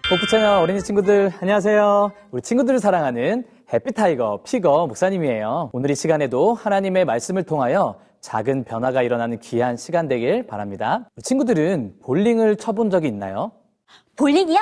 복부채널 어린이 친구들 안녕하세요. 우리 친구들을 사랑하는 해피타이거 피거 목사님이에요. 오늘 이 시간에도 하나님의 말씀을 통하여 작은 변화가 일어나는 귀한 시간 되길 바랍니다. 친구들은 볼링을 쳐본 적이 있나요? 볼링이요?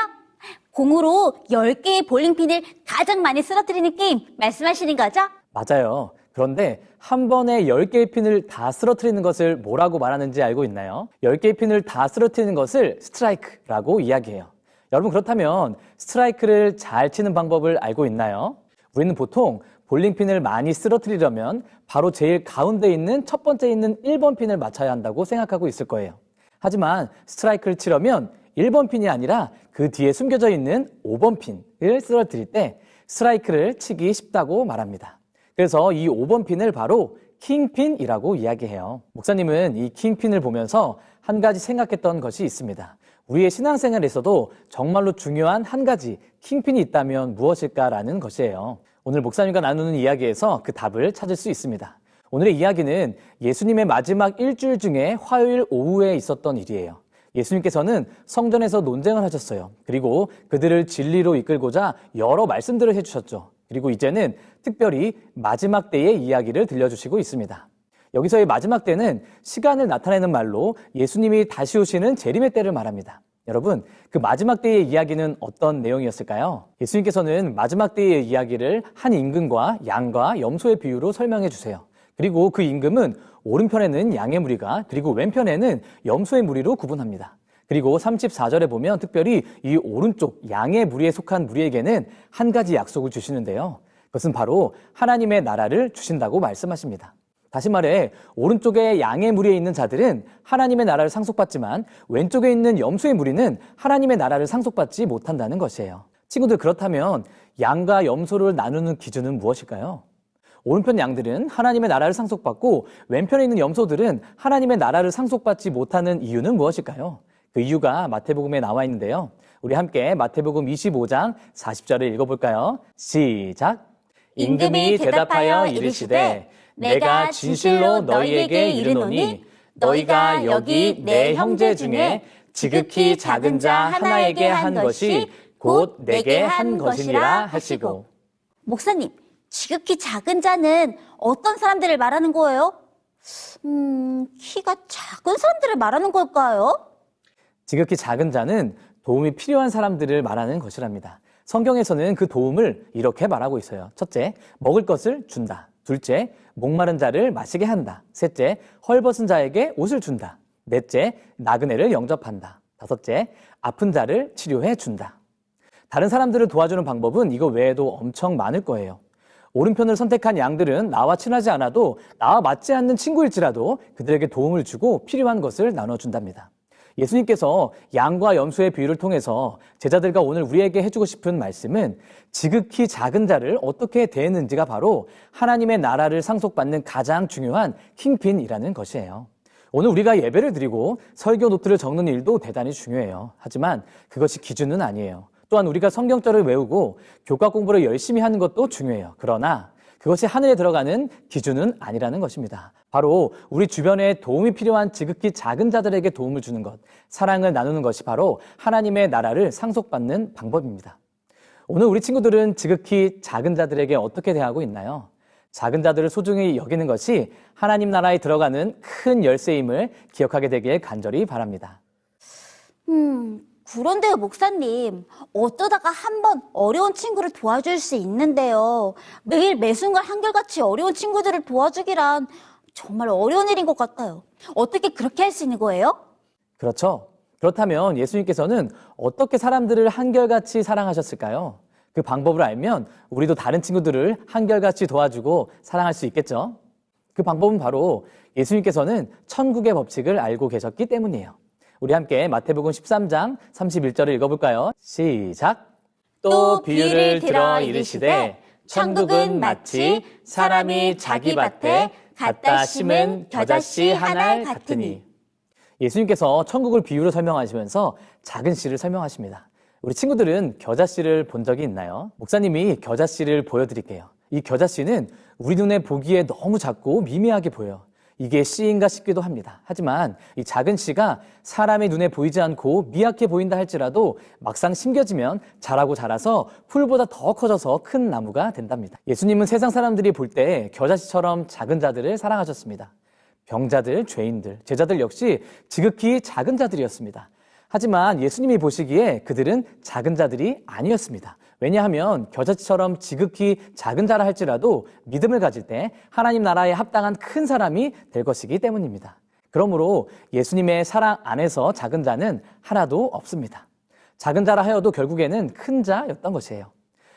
공으로 10개의 볼링핀을 가장 많이 쓰러뜨리는 게임 말씀하시는 거죠? 맞아요. 그런데 한 번에 10개의 핀을 다 쓰러뜨리는 것을 뭐라고 말하는지 알고 있나요? 10개의 핀을 다 쓰러뜨리는 것을 스트라이크라고 이야기해요. 여러분, 그렇다면 스트라이크를 잘 치는 방법을 알고 있나요? 우리는 보통 볼링핀을 많이 쓰러뜨리려면 바로 제일 가운데 있는 첫 번째 있는 1번 핀을 맞춰야 한다고 생각하고 있을 거예요. 하지만 스트라이크를 치려면 1번 핀이 아니라 그 뒤에 숨겨져 있는 5번 핀을 쓰러뜨릴 때 스트라이크를 치기 쉽다고 말합니다. 그래서 이 5번 핀을 바로 킹핀이라고 이야기해요. 목사님은 이 킹핀을 보면서 한 가지 생각했던 것이 있습니다. 우리의 신앙생활에서도 정말로 중요한 한 가지 킹핀이 있다면 무엇일까라는 것이에요. 오늘 목사님과 나누는 이야기에서 그 답을 찾을 수 있습니다. 오늘의 이야기는 예수님의 마지막 일주일 중에 화요일 오후에 있었던 일이에요. 예수님께서는 성전에서 논쟁을 하셨어요. 그리고 그들을 진리로 이끌고자 여러 말씀들을 해주셨죠. 그리고 이제는 특별히 마지막 때의 이야기를 들려주시고 있습니다. 여기서의 마지막 때는 시간을 나타내는 말로 예수님이 다시 오시는 재림의 때를 말합니다. 여러분, 그 마지막 때의 이야기는 어떤 내용이었을까요? 예수님께서는 마지막 때의 이야기를 한 임금과 양과 염소의 비유로 설명해 주세요. 그리고 그 임금은 오른편에는 양의 무리가, 그리고 왼편에는 염소의 무리로 구분합니다. 그리고 34절에 보면 특별히 이 오른쪽 양의 무리에 속한 무리에게는 한 가지 약속을 주시는데요. 그것은 바로 하나님의 나라를 주신다고 말씀하십니다. 다시 말해 오른쪽에 양의 무리에 있는 자들은 하나님의 나라를 상속받지만 왼쪽에 있는 염소의 무리는 하나님의 나라를 상속받지 못한다는 것이에요. 친구들, 그렇다면 양과 염소를 나누는 기준은 무엇일까요? 오른편 양들은 하나님의 나라를 상속받고 왼편에 있는 염소들은 하나님의 나라를 상속받지 못하는 이유는 무엇일까요? 그 이유가 마태복음에 나와 있는데요. 우리 함께 마태복음 25장 40절을 읽어볼까요? 시작! 임금이 대답하여 이르시되 내가 진실로 너희에게 이르노니 너희가 여기 내 형제 중에 지극히 작은 자 하나에게 한 것이 곧 내게 한 것이니라 하시고. 목사님, 지극히 작은 자는 어떤 사람들을 말하는 거예요? 키가 작은 사람들을 말하는 걸까요? 지극히 작은 자는 도움이 필요한 사람들을 말하는 것이랍니다. 성경에서는 그 도움을 이렇게 말하고 있어요. 첫째, 먹을 것을 준다. 둘째, 목마른 자를 마시게 한다. 셋째, 헐벗은 자에게 옷을 준다. 넷째, 나그네를 영접한다. 다섯째, 아픈 자를 치료해 준다. 다른 사람들을 도와주는 방법은 이거 외에도 엄청 많을 거예요. 오른편을 선택한 양들은 나와 친하지 않아도 나와 맞지 않는 친구일지라도 그들에게 도움을 주고 필요한 것을 나눠준답니다. 예수님께서 양과 염소의 비유를 통해서 제자들과 오늘 우리에게 해주고 싶은 말씀은 지극히 작은 자를 어떻게 대했는지가 바로 하나님의 나라를 상속받는 가장 중요한 킹핀이라는 것이에요. 오늘 우리가 예배를 드리고 설교 노트를 적는 일도 대단히 중요해요. 하지만 그것이 기준은 아니에요. 또한 우리가 성경절을 외우고 교과 공부를 열심히 하는 것도 중요해요. 그러나 그것이 하늘에 들어가는 기준은 아니라는 것입니다. 바로 우리 주변에 도움이 필요한 지극히 작은 자들에게 도움을 주는 것, 사랑을 나누는 것이 바로 하나님의 나라를 상속받는 방법입니다. 오늘 우리 친구들은 지극히 작은 자들에게 어떻게 대하고 있나요? 작은 자들을 소중히 여기는 것이 하나님 나라에 들어가는 큰 열쇠임을 기억하게 되길 간절히 바랍니다. 그런데요, 목사님, 어쩌다가 한번 어려운 친구를 도와줄 수 있는데요. 매일 매순간 한결같이 어려운 친구들을 도와주기란 정말 어려운 일인 것 같아요. 어떻게 그렇게 할 수 있는 거예요? 그렇죠. 그렇다면 예수님께서는 어떻게 사람들을 한결같이 사랑하셨을까요? 그 방법을 알면 우리도 다른 친구들을 한결같이 도와주고 사랑할 수 있겠죠. 그 방법은 바로 예수님께서는 천국의 법칙을 알고 계셨기 때문이에요. 우리 함께 마태복음 13장 31절을 읽어볼까요? 시작! 또 비유를 들어 이르시되 천국은 마치 사람이 자기 밭에 갖다 심은 겨자씨 한 알 같으니. 예수님께서 천국을 비유로 설명하시면서 작은 씨를 설명하십니다. 우리 친구들은 겨자씨를 본 적이 있나요? 목사님이 겨자씨를 보여드릴게요. 이 겨자씨는 우리 눈에 보기에 너무 작고 미미하게 보여요. 이게 씨인가 싶기도 합니다. 하지만 이 작은 씨가 사람의 눈에 보이지 않고 미약해 보인다 할지라도 막상 심겨지면 자라고 자라서 풀보다 더 커져서 큰 나무가 된답니다. 예수님은 세상 사람들이 볼 때 겨자씨처럼 작은 자들을 사랑하셨습니다. 병자들, 죄인들, 제자들 역시 지극히 작은 자들이었습니다. 하지만 예수님이 보시기에 그들은 작은 자들이 아니었습니다. 왜냐하면 겨자씨처럼 지극히 작은 자라 할지라도 믿음을 가질 때 하나님 나라에 합당한 큰 사람이 될 것이기 때문입니다. 그러므로 예수님의 사랑 안에서 작은 자는 하나도 없습니다. 작은 자라 하여도 결국에는 큰 자였던 것이에요.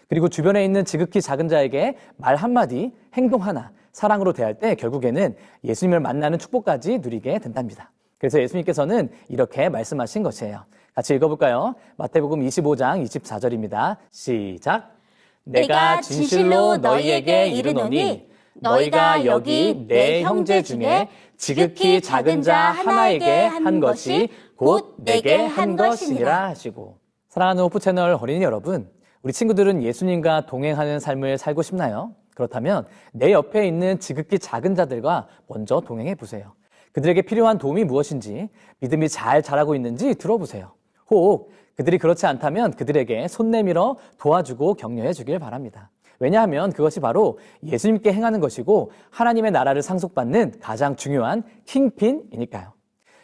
그리고 주변에 있는 지극히 작은 자에게 말 한마디, 행동 하나, 사랑으로 대할 때 결국에는 예수님을 만나는 축복까지 누리게 된답니다. 그래서 예수님께서는 이렇게 말씀하신 것이에요. 같이 읽어볼까요? 마태복음 25장 24절입니다. 시작! 내가 진실로 너희에게 이르노니 너희가 여기 내 형제 중에 지극히 작은 자 하나에게 한 것이 곧 내게 한 것이니라 하시고. 사랑하는 호프 채널 어린이 여러분, 우리 친구들은 예수님과 동행하는 삶을 살고 싶나요? 그렇다면 내 옆에 있는 지극히 작은 자들과 먼저 동행해 보세요. 그들에게 필요한 도움이 무엇인지, 믿음이 잘 자라고 있는지 들어보세요. 혹 그들이 그렇지 않다면 그들에게 손 내밀어 도와주고 격려해 주길 바랍니다. 왜냐하면 그것이 바로 예수님께 행하는 것이고 하나님의 나라를 상속받는 가장 중요한 킹핀이니까요.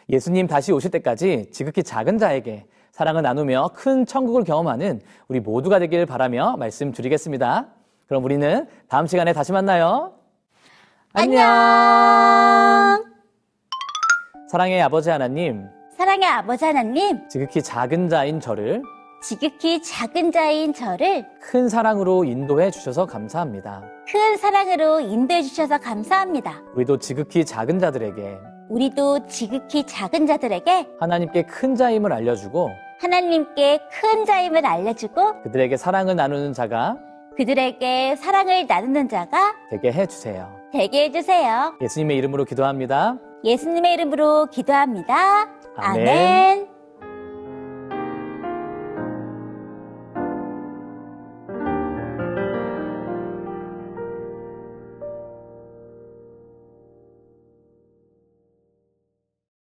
예수님 다시 오실 때까지 지극히 작은 자에게 사랑을 나누며 큰 천국을 경험하는 우리 모두가 되길 바라며 말씀드리겠습니다. 그럼 우리는 다음 시간에 다시 만나요. 안녕. 사랑의 아버지 하나님, 사랑의 아버지 하나님, 지극히 작은 자인 저를 지극히 작은 자인 저를 큰 사랑으로 인도해 주셔서 감사합니다. 큰 사랑으로 인도해 주셔서 감사합니다. 우리도 지극히 작은 자들에게 우리도 지극히 작은 자들에게 하나님께 큰 자임을 알려주고 하나님께 큰 자임을 알려주고 그들에게 사랑을 나누는 자가 그들에게 사랑을 나누는 자가 되게 해주세요. 되게 해주세요. 예수님의 이름으로 기도합니다. 예수님의 이름으로 기도합니다. 아멘. 아멘.